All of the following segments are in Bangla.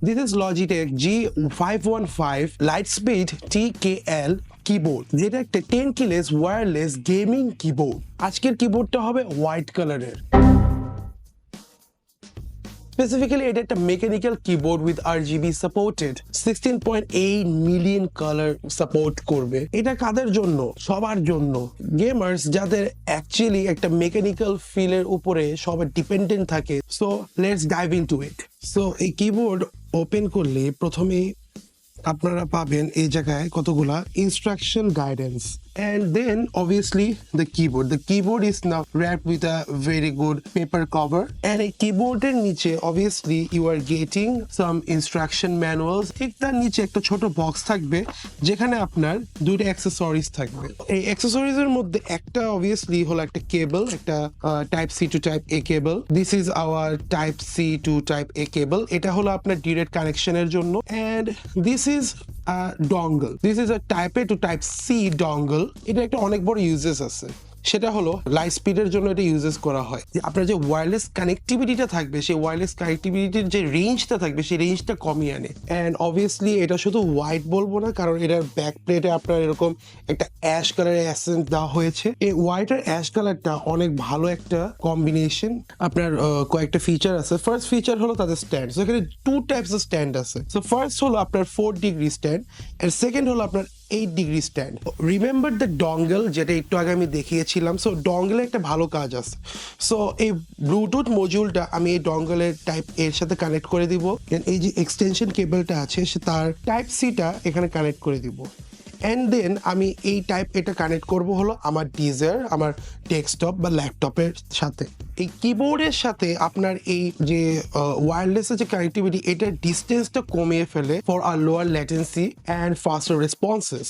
This is Logitech G515 LIGHTSPEED TKL keyboard, যেটা একটা 10 keyless wireless gaming keyboard। আজকের কিবোর্ডটা হবে হোয়াইট কালারের। Specifically, এটা একটা mechanical keyboard with RGB supported 16.8 million colour support করবে। এটা কাদের জন্য? সবার জন্য। গেমার্স যাদের অ্যাকচুয়ালি একটা মেকানিক্যাল ফিলের উপরে সবাই ডিপেন্ডেন্ট থাকে। So let's dive into it. So এই কিবোর্ড ওপেন করলে প্রথমেই আপনারা পাবেন এই জায়গায় কতগুলা instruction guidance, and then obviously the keyboard is now wrapped with a very good paper cover, and a keyboard এর নিচে obviously you are getting some instruction manuals। ঠিক তার নিচে একটা ছোট বক্স থাকবে যেখানে আপনার দুইটা অ্যাক্সেসরিজ থাকবে। এই অ্যাক্সেসরিজ এর মধ্যে একটা obviously হলো একটা কেবল, একটা type C to type A cable. This is our type C to type A cable. এটা হলো আপনার ডিরেক্ট কানেকশনের জন্য, and this is a dongle. This is a type A to type C dongle. এটা একটা অনেক বড় ইউজেস আছে, সেটা হলো লাইট স্পিডের জন্য এটা ইউজেস করা হয়। আপনার যে ওয়্যারলেস কানেক্টিভিটিটা থাকবে, সেই ওয়্যারলেস কানেক্টিভিটির যে রেঞ্জটা থাকবে সেই রেঞ্জটা কমিয়ে আনে। অ্যান্ড অবভিয়াসলি এটা শুধু হোয়াইট বলবো না, কারণ এটার ব্যাক প্লেটে আপনার এরকম একটা অ্যাশ কালারের অ্যাসেন্ট দেওয়া হয়েছে। এই হোয়াইট আর অ্যাশ কালারটা অনেক ভালো একটা কম্বিনেশন। আপনার কয়েকটা ফিচার আছে। ফার্স্ট ফিচার হলো তাদের স্ট্যান্ড। সো এখানে টু টাইপস অফ স্ট্যান্ড আছে। সো ফার্স্ট হলো আপনার 4 ডিগ্রি স্ট্যান্ড, এন্ড সেকেন্ড হলো আপনার 8 degree stand. Remember the dongle, যেটা একটু আগে আমি দেখিয়েছিলাম। সো ডঙ্গলে একটা ভালো কাজ আছে। সো এই ব্লুটুথ মডিউলটা আমি এই ডঙ্গলের টাইপ এর সাথে কানেক্ট করে দিব। এই যে এক্সটেনশন কেবলটা আছে সে তার টাইপ সিটা এখানে কানেক্ট করে দিব। অ্যান্ড দেন আমি এই টাইপ এটা কানেক্ট করব হলো আমার ডিজায়ার, আমার ডেস্কটপ বা ল্যাপটপের সাথে। এই কিবোর্ডের সাথে আপনার এই যে ওয়্যারলেসের যে কানেক্টিভিটি, এটার ডিস্টেন্সটা কমিয়ে ফেলে ফর আর lower latency and faster responses.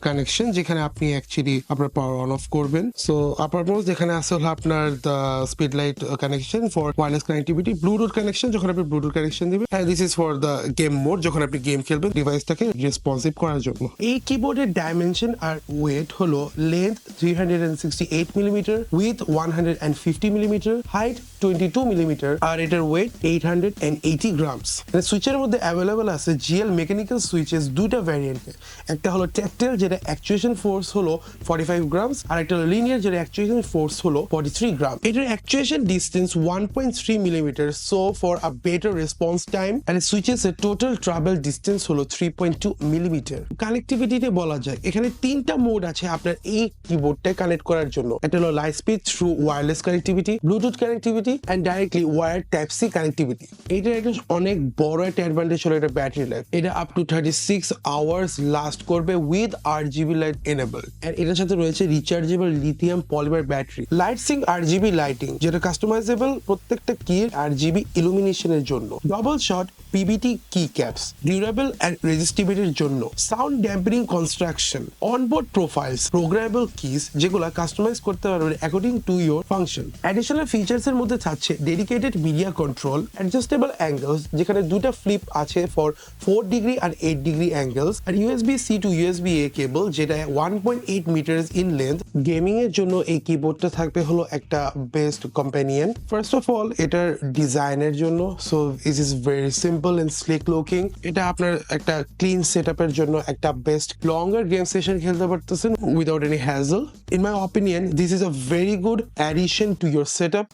Connection যেখানে আপনি অ্যাকচুয়ালি আপনার পাওয়ার অন অফ করবেন। সো আপার মোস্ট যেখানে আছে হলো আপনার the speed light connection for wireless connectivity. Bluetooth connection যখন আপনি ব্লুটুথ কানেকশন দিবেন, and this is for the game mode, যখন আপনি গেম খেলবেন ডিভাইসটাকে রেসপন্সিভ করার জন্য। এই কিবোর্ডের ডাইমেনশন আর ওয়েট হলো length 368 millimetre, with 150 millimetre, height 22 millimetre, আর এটার ওয়েট 880 গ্রামস। সুইচের মধ্যে অ্যাভেলেবল আছে জিএল মেকানিক্যাল সুইচেস দুইটা ভ্যারিয়েন্টে। একটা হলো ট্যাকটাইল, যেটা অ্যাকচুয়েশন ফোর্স হলো 45 গ্রামস, আর একটা লিনিয়ার যেটা অ্যাকচুয়েশন ফোর্স হলো 43 গ্রাম। এটার actuation distance 1.3 millimetre, so for a better response time. আর সুইচেস এর টোটাল ট্রাভেল ডিস্টেন্স হলো 3.2 মিলিমিটার। কানেক্টিভিটিতে বলা যায় এখানে 3টা মোড আছে আপনার এই কিবোর্ডটা কানেক্ট করার জন্য। এটা হলো light speed through wireless connectivity, Bluetooth connectivity, and directly wire type C connectivity. এটার একটা অনেক বড় একটা অ্যাডভান্টেজ হলো এটা ব্যাটারি লাইফ। এটা আপ টু 36 আওয়ার্স লাস্ট করবে with RGB light enable. And এটার সাথে রয়েছে rechargeable lithium polymer battery. Light sync RGB lighting, যেটা কাস্টমাইজেবল প্রত্যেকটা কির RGB ইলুমিনেশনের জন্য। Double shot PBT key caps, durable and রেজিস্টিভিটির জন্য। Sound dampening construction, onboard profiles, programmable keys যেগুলো কাস্টমাইজ করতে পারবেন according to your function. Additional features এর মধ্যে থাকছে dedicated media control, adjustable angles, যেখানে দুটা ফ্লিপ আছে ফর 4 ডিগ্রি আর 8 ডিগ্রি অ্যাঙ্গেলস, আর USB-C to USB-A কেবল, যেটা 1.8 মিটার্স ইন লেন্থ। গেমিং এর জন্য এই কিবোর্ডটা থাকবে হলো একটা best companion. First of all এটার ডিজাইনের জন্য, so it is very simple and sleek looking. এটা আপনার একটা ক্লিন সেটআপের জন্য একটা বেস্ট লঙ্গার গেম সেশন খেলতে পারতেছেন without any hassle. In my opinion this is a very good addition to your setup.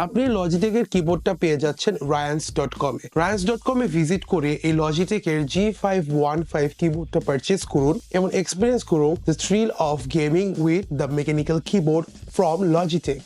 আপনি লজিটেকের কিবোর্ডটা পেয়ে যাচ্ছেন ryans.com A. ryans.com a visit করে এই লজিটেকের G515 কিবোর্ডটা পারচেজ করুন এবং এক্সপিরিয়েন্স করুন the thrill of gaming with the mechanical keyboard from Logitech.